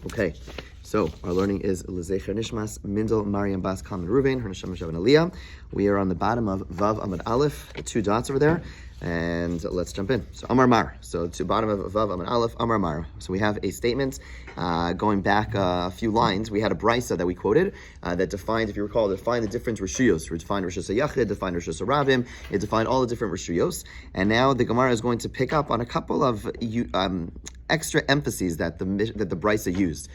Okay, so our learning is L'Zecher Nishmas Mindel Mariam Bas Kamen Ruvain, her Neshama Shav and Aliyah. We are on the bottom of Vav Amud Aleph, the two dots over there, and let's jump in. So Amar Mar. So to bottom of Vav Amud Aleph, Amar Mar. So we have a statement going back a few lines. We had a brisa that we quoted that defined, if you recall, defined the different rishuyos. We defined Rishus HaYachid, defined Rishus HaRabim. It defined all the different rishuyos, and now the Gemara is going to pick up on a couple of extra emphases that the brisa used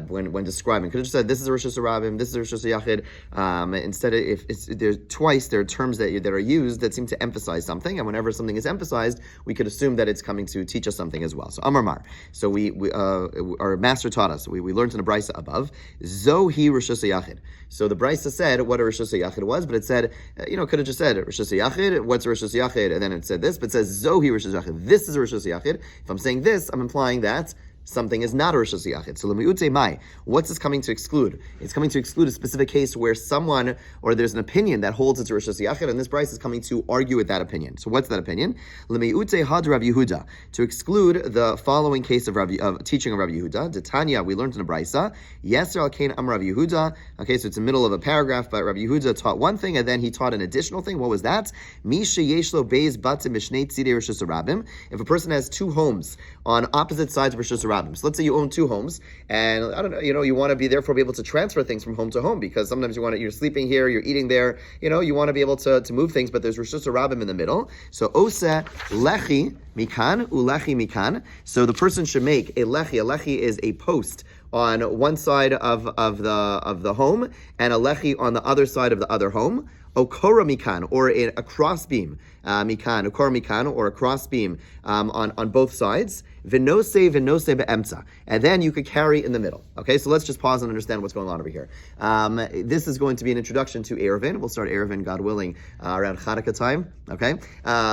when describing. Could have just said this is a Rishus HaRabim, this is a Rishus HaYachid. Instead, if it's there's twice, there are terms that are used that seem to emphasize something, and whenever something is emphasized, we could assume that it's coming to teach us something as well. So Amar Mar. So our master taught us. We learned in the brisa above. Zohi Rishus HaYachid. So the brisa said what a Rishus HaYachid was, but it said could have just said Rishus HaYachid. What's a Rishus HaYachid? And then it said this, but it says Zohi Rishus HaYachid. This is a Rishus HaYachid. If I'm saying this, I'm implying that something is not a Rishus HaYachid. So l'mi'utei mai, what's this coming to exclude? It's coming to exclude a specific case where someone, or there's an opinion that holds it's a Rishus HaYachid, and this brisa is coming to argue with that opinion. So what's that opinion? L'mi'utei had Rav Yehuda, to exclude the following case of teaching of Rav Yehuda. D'Tanya, we learned in the brisa, Yeser al Kain Am Rav Yehuda. Okay, so it's in the middle of a paragraph, but Rav Yehuda taught one thing, and then he taught an additional thing. What was that? Mi sheyesh lo beis batim mishnei tzidei Rishus HaRabim. If a person has two homes on opposite sides of Rishus HaRabim, so let's say you own two homes, and I don't know, you want to therefore be able to transfer things from home to home, because sometimes you're sleeping here, you're eating there, you want to be able to move things, but there's Rishus HaRabim in the middle. So osa lechi mikan ulechi mikan. So the person should make a lechi. A lechi is a post on one side of the home, and a lechi on the other side of the other home. Okora mikan, or a cross beam, mikan, okora mikan, or a cross beam on both sides. Vinose be'emtza, and then you could carry in the middle. Okay, so let's just pause and understand what's going on over here. This is going to be an introduction to Erevin. We'll start Erevin, God willing, around Chanukah time. Okay,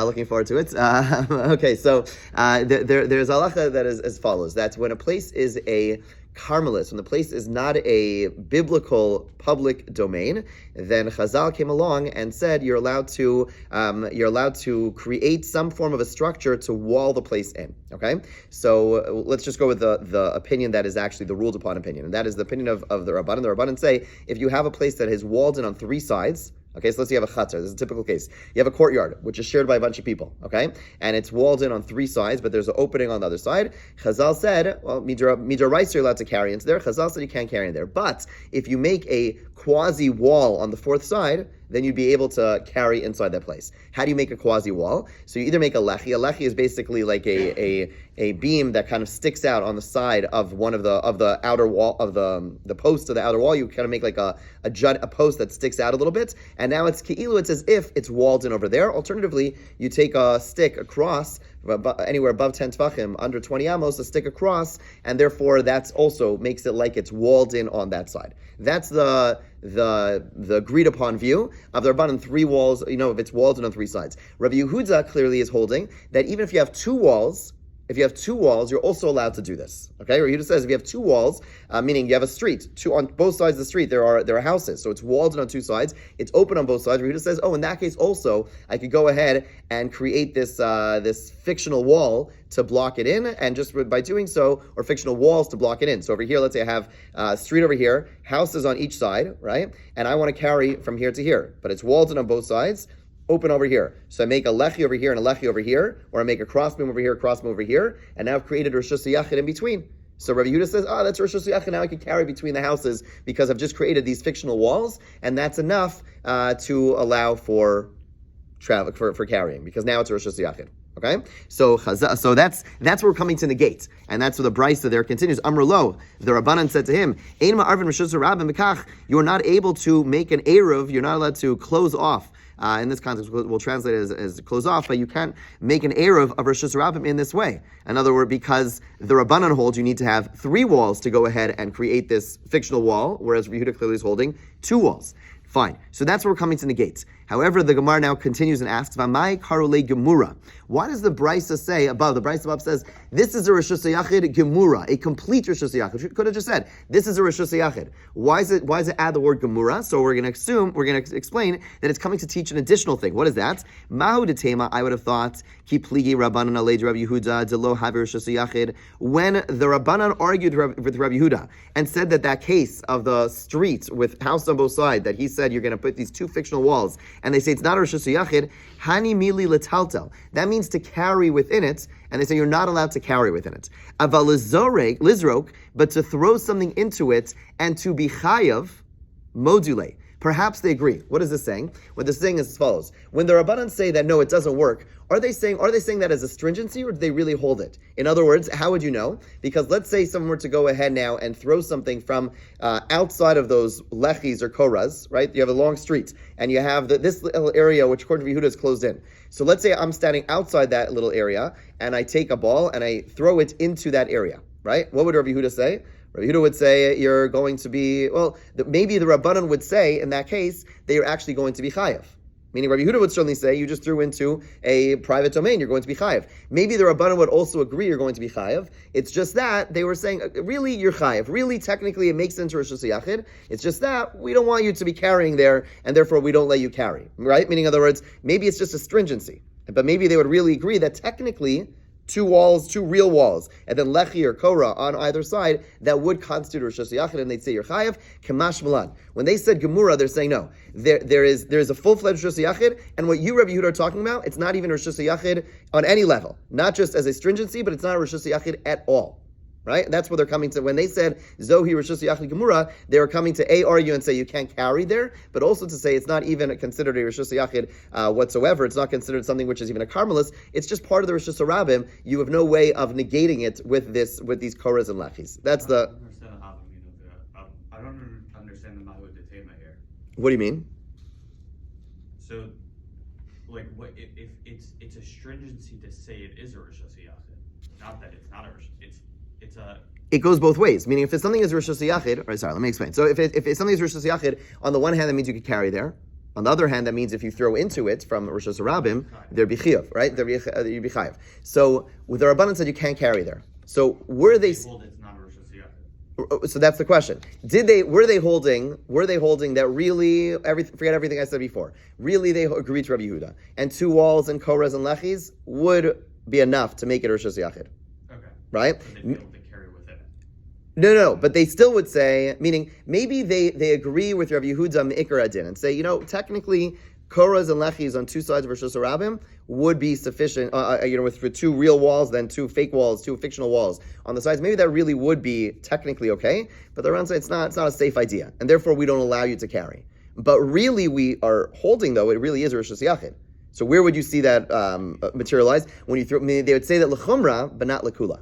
looking forward to it. Okay, so there's halacha that is as follows: that when a place is a Carmelis, when the place is not a biblical public domain, then Chazal came along and said you're allowed to create some form of a structure to wall the place in. Okay, so let's just go with the opinion that is actually the ruled upon opinion, and that is the opinion of the Rabbanan. The Rabbanan say if you have a place that is walled in on three sides. Okay, so let's say you have a chatzar. This is a typical case. You have a courtyard, which is shared by a bunch of people, okay? And it's walled in on three sides, but there's an opening on the other side. Chazal said, well, midra rice you're allowed to carry into there. Chazal said you can't carry in there. But if you make a quasi-wall on the fourth side, then you'd be able to carry inside that place. How do you make a quasi-wall? So you either make a lechi. A lechi is basically like a beam that kind of sticks out on the side of one of the outer wall of the post of the outer wall. You kind of make like a post that sticks out a little bit, and now it's keilu. It's as if it's walled in over there. Alternatively, you take a stick across anywhere above 10 tefachim, under 20 amos, a stick across, and therefore that's also makes it like it's walled in on that side. That's the agreed upon view of the Rabbanan, three walls, if it's walled in on three sides. Rabbi Yehuda clearly is holding that even if you have two walls, you're also allowed to do this. Okay, Rabbi Yehuda says if you have two walls, meaning you have a street, on both sides of the street there are houses, so it's walled in on two sides, it's open on both sides. Rabbi Yehuda says, in that case also I could go ahead and create this fictional wall to block it in, and just by doing so, or fictional walls to block it in. So over here, let's say I have a street over here, houses on each side, right? And I want to carry from here to here, but it's walled in on both sides. Open over here. So I make a lechi over here and a lechi over here, or I make a crossbeam over here, a crossbeam over here, and now I've created a Rishus HaYachid in between. So Rabbi Yehuda says, that's Rishus HaYachid, now I can carry between the houses because I've just created these fictional walls, and that's enough to allow for travel, for carrying, because now it's a Rishus HaYachid. Okay, so that's where we're coming to negate, and that's where the brisa there continues. Amr lo, the Rabbanan said to him, Ein ma'arvin Rishus HaRabim b'kach. You are not able to make an eruv. You're not allowed to close off. In this context, we'll translate it as close off, but you can't make an eruv of Rishus HaRabim in this way. In other words, because the Rabbanan holds you need to have three walls to go ahead and create this fictional wall, whereas Yehuda clearly is holding two walls. Fine. So that's where we're coming to negate. However, the Gemara now continues and asks, "V'mai karule gemura." Why does the Brisa say above? The Brisa above says this is a Rishus Yachid gemura, a complete Rishus Yachid. Could have just said this is a Rishus Yachid. Why is it add the word gemura? So we're going to explain that it's coming to teach an additional thing. What is that? Mahu detema. I would have thought ki pligi Rabbanan alei Rabbi Yehuda de lo haver Rishus Yachid. When the Rabbanan argued with Rabbi Yehuda and said that case of the street with house on both sides, that he said you're going to put these two fictional walls, and they say it's not a Rishus Yachid, hani mili letaltel. That means to carry within it, and they say you're not allowed to carry within it. Aval lizrok, but to throw something into it and to be chayav, module. Perhaps they agree. What is this saying? What this saying is as follows. When the Rabbanan say that no, it doesn't work, are they saying that as a stringency, or do they really hold it? In other words, how would you know? Because let's say someone were to go ahead now and throw something from outside of those lechis or koras, right? You have a long street, and you have this little area, which according to Yehuda is closed in. So let's say I'm standing outside that little area, and I take a ball and I throw it into that area, right? What would Rabbi Yehuda say? Rabbi Yehuda would say you're going to be, maybe the Rabbanan would say in that case that you're actually going to be chayav. Meaning Rabbi Yehuda would certainly say you just threw into a private domain, you're going to be chayav. Maybe the Rabbanan would also agree you're going to be chayav. It's just that they were saying, really, you're chayav. Really, technically, it makes sense to Rishus Yachid. It's just that we don't want you to be carrying there, and therefore we don't let you carry, right? Meaning, in other words, maybe it's just a stringency. But maybe they would really agree that technically, two real walls, and then lechi or korah on either side, that would constitute a Rishus Yachid, and they'd say you're chayav, kamash malan. When they said gemura, they're saying no. There is a full-fledged Rishus Yachid, and what you, Rabbi Yehuda, are talking about, it's not even a Rishus Yachid on any level. Not just as a stringency, but it's not a Rishus Yachid at all. Right? That's what they're coming to. When they said Zohi Rishus Yachid Gemura, they were coming to argue and say you can't carry there, but also to say it's not even considered a Rishus Yachid whatsoever. It's not considered something which is even a Carmelis. It's just part of the Rishus Harabim. You have no way of negating it with these koras and lachis. That's the. I don't understand the Mahud Detema here. What do you mean? So, what if it's a stringency to say it is a Rishus Yachid, not that it's not a Rishus. It goes both ways. Meaning, if something is Rishus Yachid, let me explain. So, if something is Rishus Yachid, on the one hand, that means you could carry there. On the other hand, that means if you throw into it from Rishus Harabim, there'd be chiyuv, right? You'd be chayav. So, with the Rabbanan said you can't carry there. So, were they? It's not a Rishus Yachid. So that's the question. Were they holding that really? Forget everything I said before. Really, they agreed to Rabbi Yehuda, and two walls and koras and lechis would be enough to make it Rishus Yachid. Right? So they be able to carry within it. No, but they still would say, meaning maybe they agree with Rabbi Yehuda Me'ikar Adin and say, technically, koras and lechis on two sides of Rishus Harabim would be sufficient, with two real walls, then two fake walls, two fictional walls on the sides. Maybe that really would be technically okay, but the Ran say it's not a safe idea, and therefore we don't allow you to carry. But really we are holding, though, it really is Rishus Yachid. So where would you see that materialize? When you they would say that l'chumra, but not l'kula.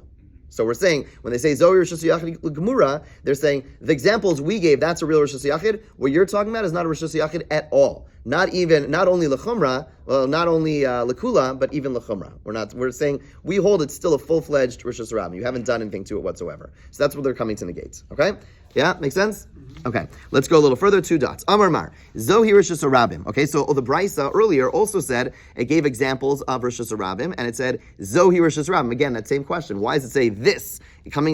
So we're saying, when they say Zohi Rishus Yachid Gemura, they're saying, the examples we gave, that's a real Rishus Yachid. What you're talking about is not a Rishus Yachid at all. Not only l'chumra, not only l'kula, but even l'chumra. We're saying, we hold it's still a full-fledged Rishus Harabim. You haven't done anything to it whatsoever. So that's what they're coming to negate. Okay? Yeah, makes sense? Okay, let's go a little further. 2 dots. Amar Mar. Zohi Rishus Harabim. Okay, so the Brisa earlier also said, it gave examples of Rishus Harabim, and it said, Zohi Rishus Harabim. Again, that same question. Why does it say this?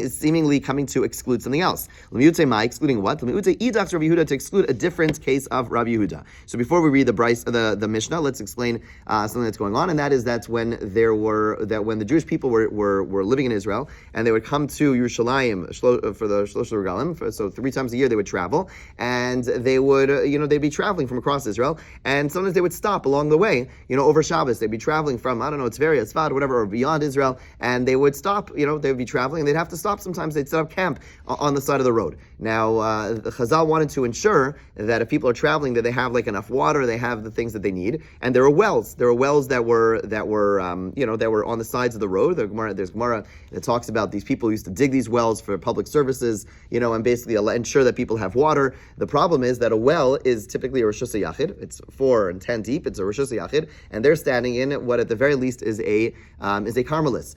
Seemingly coming to exclude something else. L'miute ma, excluding what? L'miute idach Rabbi Yehuda, to exclude a different case of Rabbi Yehuda. So before we read the Mishnah, let's explain something that's going on, and that is when the Jewish people were living in Israel, and they would come to Yerushalayim for the Shlosh Regalim. So 3 times a year they would travel, and they would they'd be traveling from across Israel, and sometimes they would stop along the way. Over Shabbos they'd be traveling from Tveria, Tzfat, whatever, or beyond Israel, and they would stop. They would be traveling, and they'd have to stop sometimes. They'd set up camp on the side of the road. Now, the Chazal wanted to ensure that if people are traveling, that they have enough water, they have the things that they need, and there were wells. There were wells that were on the sides of the road. There's Gemara that talks about these people used to dig these wells for public services, and basically ensure that people have water. The problem is that a well is typically a Rishus Yachid. It's 4 and 10 deep. It's a Rishus Yachid, and they're standing in what at the very least is a Carmelis.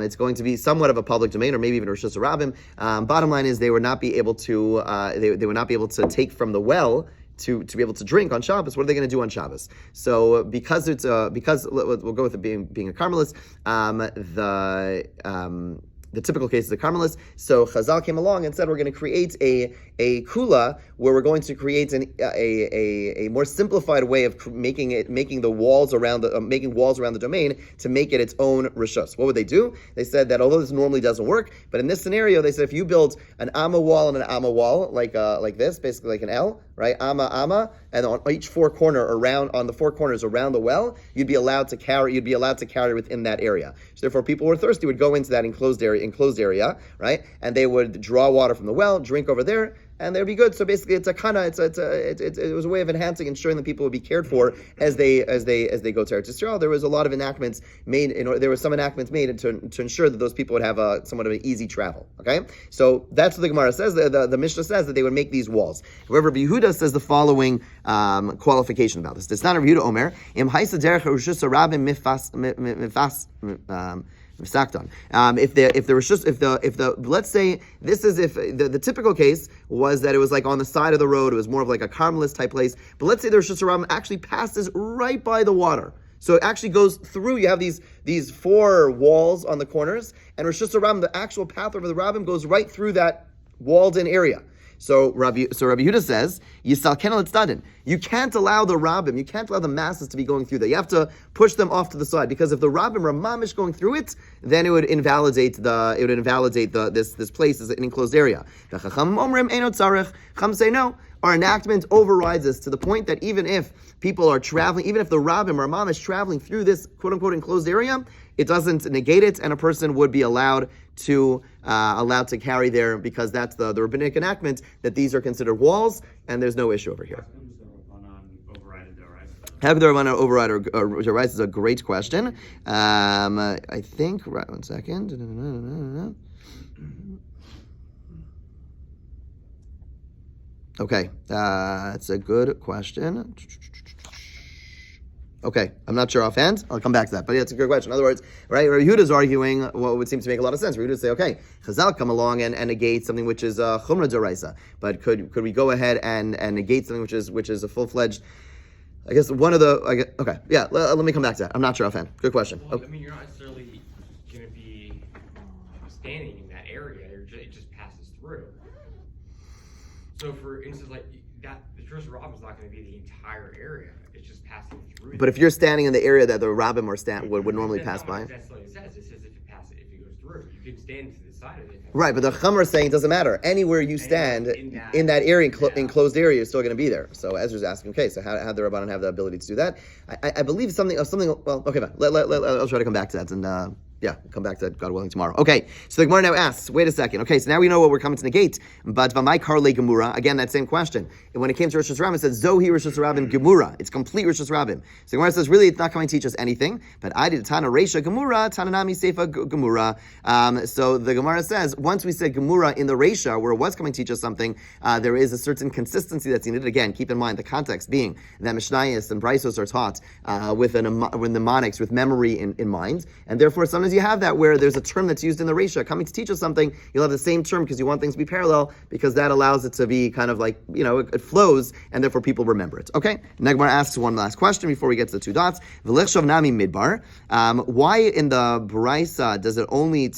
It's going to be somewhat of a public domain, or maybe even Rishus Harabim. Bottom line is they would not be able to take from the well to be able to drink on Shabbos, what are they going to do on Shabbos? So because we'll go with it being a Carmelist, the typical case is a Carmelist. So Chazal came along and said we're going to create a kula where we're going to create a more simplified way of making walls around the domain to make it its own rishus. What would they do? They said that although this normally doesn't work, but in this scenario, they said if you build an amma wall and an amma wall like this, basically like an L, right? Amma, and on each on the four corners around the well, you'd be allowed to carry within that area. So therefore, people who were thirsty would go into that enclosed area, right? And they would draw water from the well, drink over there, and they'd be good. So basically, it was a way of enhancing, ensuring that people would be cared for as they go to Eretz Yisrael. There was a lot of enactments made. There were some enactments made to ensure that those people would have somewhat of an easy travel. Okay, so that's what the Gemara says. The Mishnah says that they would make these walls. However, Rabbi Yehuda says the following qualification about this. It's not Rabbi Yehuda Omer. Im haisa derech rishus harabim mifas. Let's say this is if the typical case was that it was like on the side of the road, it was more of like a Carmelist type place. But let's say the Rishus Harabim actually passes right by the water. So it actually goes through, you have these four walls on the corners, and Rishus Harabim, the actual path over the Rabbim goes right through that walled-in area. So Rabbi Yehuda says, Yisal Kenel Tzadin. You can't allow the Rabbim, you can't allow the masses to be going through that. You have to push them off to the side, because if the Rabbim are mamish going through it, then it would invalidate this place as an enclosed area. The Chacham Omrim Eino Tzarech. Chacham say no. Our enactment overrides this to the point that even if people are traveling, even if the Rabbim are mamish traveling through this quote-unquote enclosed area, it doesn't negate it, and a person would be allowed to carry there, because that's the rabbinic enactment that these are considered walls, and there's no issue over here. How could the Rabbanan override or Doraisa is a great question. I think, right, one second. Okay, that's a good question. Okay, I'm not sure offhand. I'll come back to that. But yeah, it's a good question. In other words, right, Rabbi Yehuda is arguing what would seem to make a lot of sense. Rabbi Yehuda would say, okay, Chazal come along and negate something which is Chumra Doraisa. But could we go ahead and negate something which is a full-fledged, I guess one of the, okay, yeah, let me come back to that. I'm not sure offhand. Good question. Well, I mean, you're not necessarily going to be standing in that area. It just passes through. So for instance, like that, the Jewish Rabbim is not going to be the entire area. It's just passing through. But if you're standing in the area that the Rabbim would normally pass by. That's what it says. It says if it goes through. You can stand to the side of it. Right, but the Chumra is saying it doesn't matter. Anywhere you stand in that area, enclosed area, you're still going to be there. So Ezra's asking, okay, so how do the Rabbanan have the ability to do that? I believe something. Well, okay, fine. I'll try to come back to that and. Yeah, we'll come back to that, God willing, tomorrow. Okay, so the Gemara now asks, wait a second. Okay, so now we know what we're coming to negate. But Vamai Karle Gemura, again, that same question. And when it came to Rosh Hashanah, it said, Zohi Rosh Hashanah Gemura. It's complete Rosh Hashanah. So the Gemara says, really, it's not coming to teach us anything. But I did Tana Reisha Gemura, Tananami Seifa Gemura. So the Gemara says, once we said Gemura in the Reisha, where it was coming to teach us something, there is a certain consistency that's needed. Again, keep in mind the context being that Mishnayos and Braisos are taught with mnemonics, with memory in mind. And therefore, sometimes you have that where there's a term that's used in the Reisha coming to teach us something, you'll have the same term because you want things to be parallel, because that allows it to be kind of like, it flows, and therefore people remember it. Okay? Nagmar asks one last question before we get to the two dots. V'lechshav nami midbar. Why in the Braisa does it only,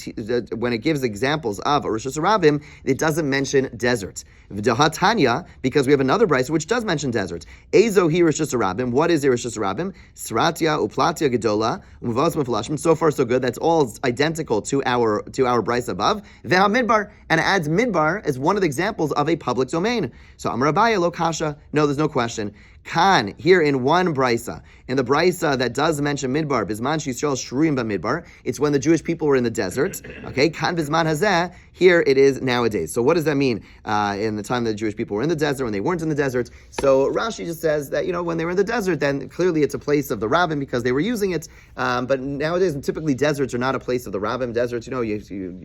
when it gives examples of Rosh Hashanah, it doesn't mention desert? V'dahatanya, because we have another Braisa which does mention desert. Ezo hi Rosh Hashanah. What is a Rosh Hashanah? Sratia uplatia gedola umuvos mefalashim. So far so good. That's all identical to our Braisa above. Veha midbar, and it adds midbar as one of the examples of a public domain. So Amar Abaya lo kasha. No, there's no question. Kan, here in one Braisa, in the Braisa that does mention Midbar, Bizman Yisrael Shruim Midbar, it's when the Jewish people were in the desert. Okay, Kan Bizman Hazeh, here it is nowadays. So what does that mean in the time that the Jewish people were in the desert, when they weren't in the desert? So Rashi just says that, when they were in the desert, then clearly it's a place of the Rabbim because they were using it. But nowadays, typically deserts are not a place of the Rabbim. Deserts, you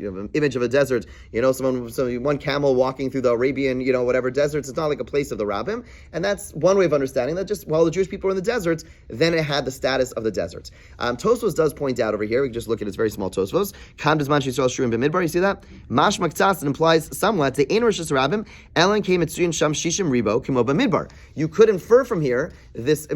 have an image of a desert, one camel walking through the Arabian, whatever deserts. It's not like a place of the Rabbim. And that's one way of understanding understanding that just while the Jewish people were in the deserts, then it had the status of the deserts. Tosfos does point out over here, we can just look at its very small Tosfos. Kam Bizman Yisrael Shurim B'Midbar, you see that? Mash Maktas, it implies somewhat, the Ein Rosh Hashanah, Ellen came Mitsuyin Sham Shishim Ribo, Kimo B'Midbar. You could infer from here this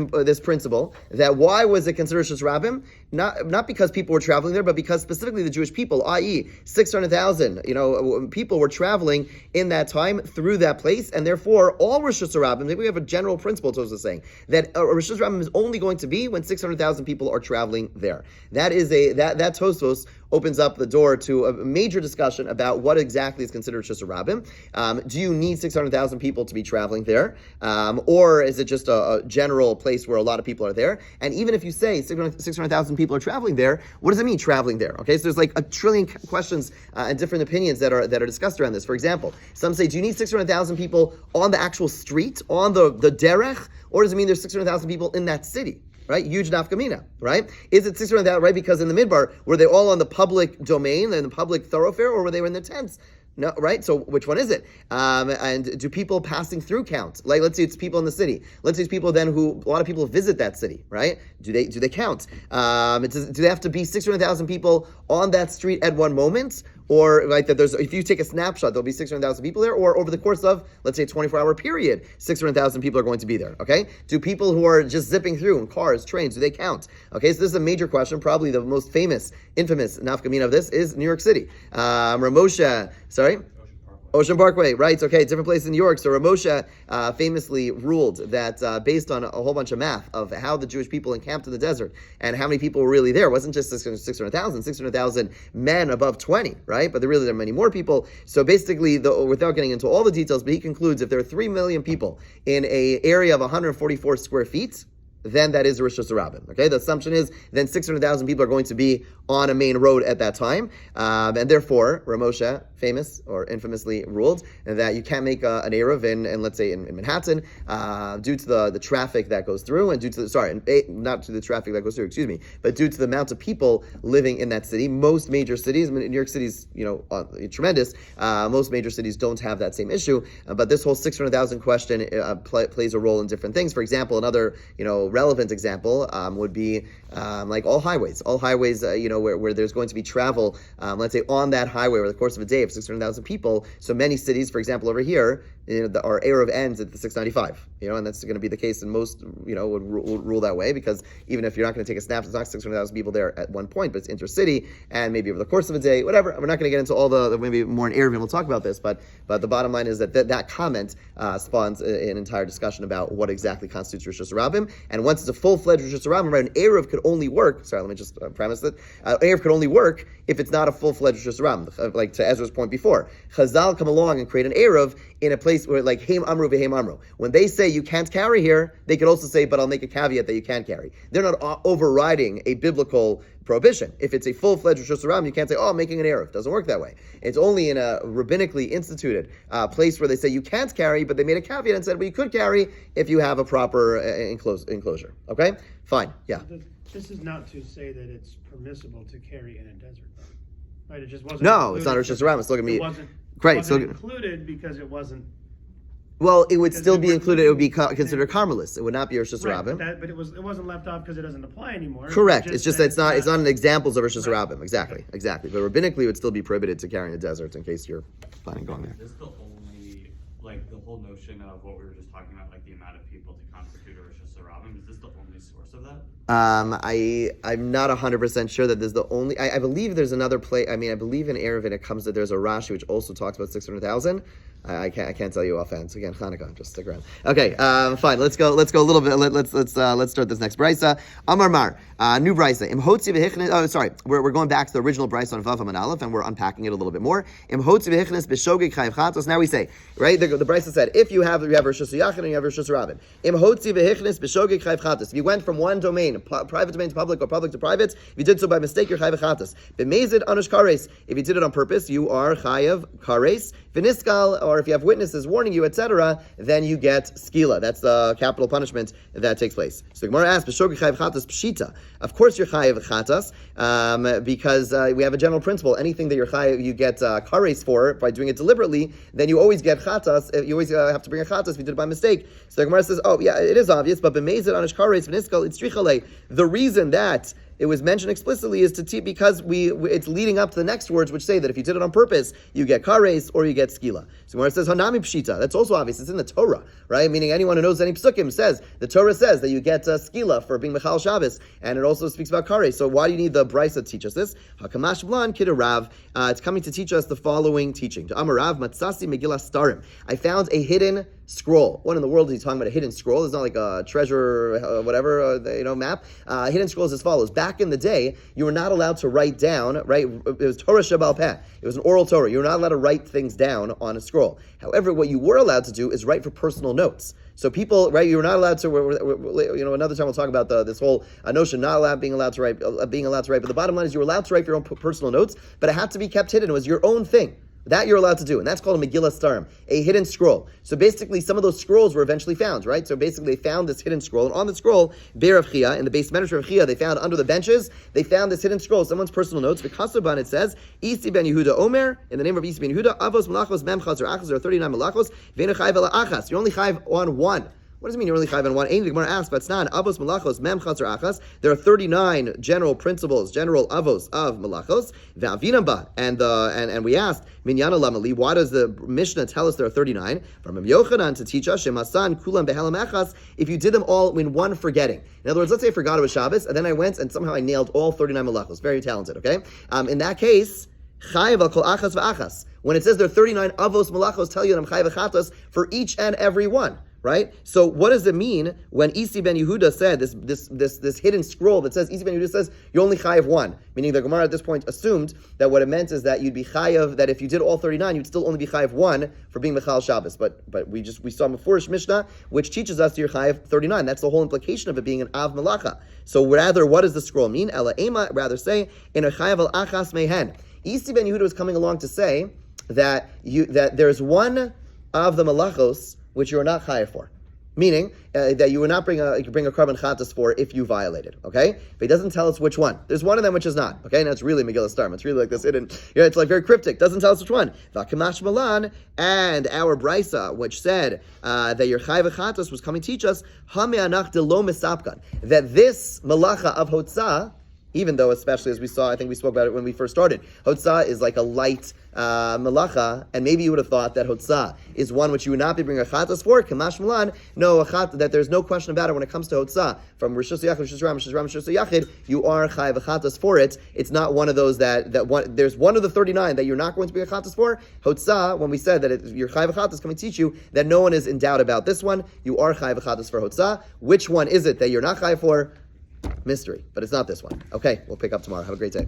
principle that why was it considered Rosh Hashanah? Not because people were traveling there, but because specifically the Jewish people, i.e., 600,000, people were traveling in that time through that place, and therefore all Rosh Hashanah, maybe we have a general principle, Tosfos is saying, that Rosh Hashanah is only going to be when 600,000 people are traveling there. That that Tosfos opens up the door to a major discussion about what exactly is considered Rosh Hashanah. Do you need 600,000 people to be traveling there? Or is it just a general place where a lot of people are there? And even if you say 600,000 people are traveling there, what does it mean traveling there? Okay, so there's like a trillion questions and different opinions that are discussed around this. For example, some say, do you need 600,000 people on the actual street, on the derech? Or does it mean there's 600,000 people in that city? Right? Huge nafkamina, right? Is it 600,000, right? Because in the Midbar, were they all on the public domain, in the public thoroughfare, or were they in their tents? No, right? So which one is it? And do people passing through count? Like, let's say it's people in the city. Let's say it's people then who, a lot of people visit that city, right? Do they count? Do they have to be 600,000 people on that street at one moment? Or like that if you take a snapshot, there'll be 600,000 people there, or over the course of, let's say, a 24-hour period, 600,000 people are going to be there, okay? Do people who are just zipping through in cars, trains, do they count? Okay, so this is a major question. Probably the most infamous nafkamina of this is New York City. Ramosha, sorry? Ocean Parkway, right? Okay, different place in New York. So Ramosha famously ruled that based on a whole bunch of math of how the Jewish people encamped in the desert and how many people were really there, it wasn't just 600,000 men above 20, right? But there are many more people. So basically, without getting into all the details, but he concludes if there are 3 million people in an area of 144 square feet, then that is Rosh Hashanah. Okay, the assumption is then 600,000 people are going to be on a main road at that time, and therefore Ramosha, famous or infamously, ruled that you can't make an Eruv in let's say in Manhattan due to the traffic that goes through, and not to the traffic that goes through, but due to the amount of people living in that city. Most major cities, New York City's tremendous. Most major cities don't have that same issue, but this whole 600,000 question plays a role in different things. For example, another relevant example would be like all highways, where there's going to be travel, let's say on that highway over the course of a day of 600,000 people. So many cities, for example, over here, our Eruv ends at the 695, and that's going to be the case in most, would rule that way, because even if you're not going to take a snap, it's not 600,000 people there at one point, but it's intercity, and maybe over the course of a day, whatever. We're not going to get into all the maybe more in Eruv, and we'll talk about this, but the bottom line is that comment spawns an entire discussion about what exactly constitutes Rosh Hashanah, and once it's a full-fledged Rosh Hashanah, right, an Eruv could only work, let me just premise that, Eruv could only work if it's not a full-fledged Rosh Hashanah, like to Ezra's point before. Chazal come along and create an Eruv in a place where, like, Heim Amru v'Heim Amru. When they say you can't carry here, they could also say, but I'll make a caveat that you can carry. They're not overriding a biblical prohibition. If it's a full-fledged Rosh Hashanah, you can't say, I'm making an Eruv. It doesn't work that way. It's only in a rabbinically instituted place where they say you can't carry, but they made a caveat and said, well, you could carry if you have a proper enclosure. Okay? Fine. Yeah. This is not to say that it's permissible to carry in a desert, right? It just wasn't. No, it's not Rosh Hashanah. It's still going to be. It wasn't included because it wasn't. Well, it would still be included. It would be considered Carmelis. It would not be Rosh Hashanah. Right, but it wasn't left off because it doesn't apply anymore. Correct. It's just that it's not an examples of Rosh Hashanah. Exactly. But rabbinically, it would still be prohibited to carry in the desert in case you're planning on going there. This is the only, the whole notion of what we were just talking about, like the amount of people to constitute a Rosh Hashanah. Is this the only source of that? I'm not 100% sure that there's the only. I believe there's another place. I believe in Eruvin it comes that there's a Rashi which also talks about 600,000. I can't tell you offhand. So again, Hanukkah, just stick around. Okay, fine. Let's go a little bit. Let's start this next brisa. Amar Mar, new brisa. Imhotzi v'hichnes. Oh, sorry. We're going back to the original brisa on Vav Amud Aleph, and we're unpacking it a little bit more. Imhotzi v'hichnes b'shogeg chayv chatos. Now we say, right? The brisa said, if you have Rosh Hashanah and you have Rosh Hashanah, imhotzi v'hichnes b'shogeg chayv chatos. If you went from one domain, private domain to public, or public to private, if you did so by mistake, you're chayv chatos. B'mezid anush kares. If you did it on purpose, you are chayav kares. V'niskal, or if you have witnesses warning you, etc., then you get skila. That's the capital punishment that takes place. So the Gemara asks, "B'shogeg chayav chatas pshita." Of course, you're chayav chatas because we have a general principle: anything that you're chayav, you get kares for by doing it deliberately, then you always get chatas. You always have to bring a chatas if you did it by mistake. So the Gemara says, "Oh yeah, it is obvious, but b'meizid anish kares v'niskal itzrichale." The reason that it was mentioned explicitly is because it's leading up to the next words, which say that if you did it on purpose, you get kares or you get skila. So where it says hanami pshita, that's also obvious. It's in the Torah, right? Meaning anyone who knows any psukim says the Torah says that you get skila for being mechal Shabbos, and it also speaks about kares. So why do you need the brisa to teach us this? Hakamash blan kidarav. It's coming to teach us the following teaching. To Amarav matzasi megillah starim. I found a hidden scroll. What in the world is he talking about? A hidden scroll? It's not like a treasure, map. Hidden scroll is as follows. Back in the day, you were not allowed to write down, right? It was Torah Shabbal Peh. It was an oral Torah. You were not allowed to write things down on a scroll. However, what you were allowed to do is write for personal notes. So people, right? You were not allowed to. Another time we'll talk about this whole notion being allowed to write. But the bottom line is you were allowed to write your own personal notes, but it had to be kept hidden. It was your own thing. That you're allowed to do, and that's called a Megillah Starim, a hidden scroll. So basically, some of those scrolls were eventually found, right? So basically, they found this hidden scroll, and on the scroll, Be'er of Chia, in the base medrash of Chia, they found under the benches, they found this hidden scroll, someone's personal notes. V'kasoban, it says, Isi ben Yehuda Omer, in the name of Isi ben Yehuda, Avos Malachos Mem Chaz or Achas, there are 39 Malachos, V'enu Chayv Ela Achas, you're only Chayv on one. What does it mean you're only chayv on one? Ein, the Gemara asks, Batznan, Avos Malachos, Mem Chazer Achas. There are 39 general principles, general avos of Malachos. V'avinamba, and we asked, Minyana Lamali, why does the Mishnah tell us there are 39? From Rabbi Yochanan to teach us, Shemasan Kulam Behelam Achas, if you did them all in one forgetting. In other words, let's say I forgot it was Shabbos, and then I went and somehow I nailed all 39 Malachos. Very talented, okay? In that case, Chayiv al kol achas v'achas. When it says there are 39 avos malachos, tell you that I'm chayiv v'chatas for each and every one, right? So what does it mean when Isi ben Yehuda said this hidden scroll that says Isi ben Yehuda says you're only chayiv one, meaning the Gemara at this point assumed that what it meant is that you'd be chayiv, that if you did all 39, you'd still only be chayiv one for being mechal Shabbos. But we saw Mefurish Mishnah which teaches us you're chayiv 39. That's the whole implication of it being an av malacha. So rather, what does the scroll mean? Ela ema, rather say in a chayiv al achas mehen. Isi ben Yehuda was coming along to say that there's one of the malachos which you are not chayav for, meaning that you would not bring a carbon chatas for if you violated. Okay, but he doesn't tell us which one. There's one of them which is not. Okay, now it's really Megillah Starim. It's really like this hidden. It's like very cryptic. Doesn't tell us which one. Vakamash malan, and our brisa which said that your chayav chatas was coming to teach us hameanach de lo misapkan, that this malacha of hotzah, even though, especially as we saw, I think we spoke about it when we first started, Hotzah is like a light malacha, and maybe you would have thought that Hotzah is one which you would not be bringing a chatas for. Kamash Milan, no, that there's no question about it when it comes to Hotzah. From Rishus Yachid, Rishus Ram, Rishus Ram, Rishus Yachid, you are chayav chatas for it. It's not one of those there's one of the 39 that you're not going to bring a chatas for. Hotzah, when we said that your chayav chatas coming to teach you that no one is in doubt about this one, you are chayav chatas for Hotzah. Which one is it that you're not chayav for? Mystery, but it's not this one. Okay, we'll pick up tomorrow. Have a great day.